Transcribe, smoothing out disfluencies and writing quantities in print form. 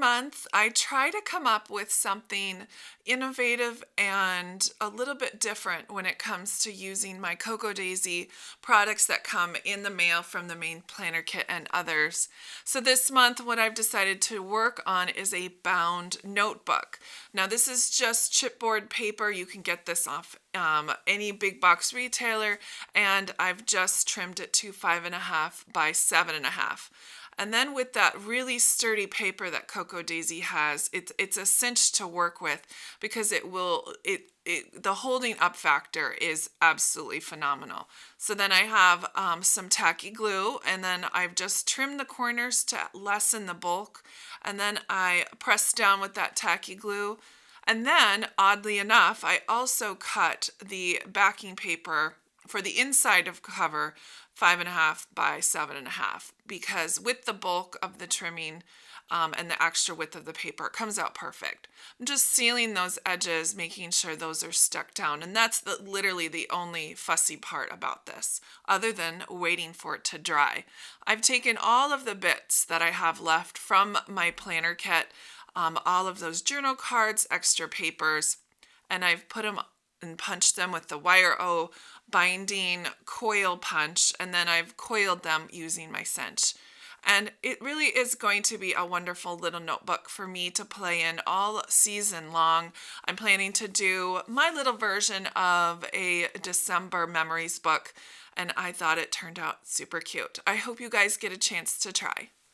month, I try to come up with something innovative and a little bit different when it comes to using my Cocoa Daisy products that come in the mail from the main planner kit and others. So this month, what I've decided to work on is a bound notebook. Now, this is just chipboard paper. You can get this off any big box retailer, and I've just trimmed it to 5.5 by 7.5. And then with that really sturdy paper that Cocoa Daisy has, it's a cinch to work with because the holding up factor is absolutely phenomenal. So then I have some tacky glue, and then I've just trimmed the corners to lessen the bulk, and then I press down with that tacky glue. And then, oddly enough, I also cut the backing paper for the inside of cover 5.5 by 7.5, because with the bulk of the trimming and the extra width of the paper, it comes out perfect. I'm just sealing those edges, making sure those are stuck down, and that's literally the only fussy part about this, other than waiting for it to dry. I've taken all of the bits that I have left from my planner kit, all of those journal cards, extra papers, and I've put them and punched them with the wire O binding coil punch, and then I've coiled them using my cinch. And it really is going to be a wonderful little notebook for me to play in all season long. I'm planning to do my little version of a December memories book, and I thought it turned out super cute. I hope you guys get a chance to try.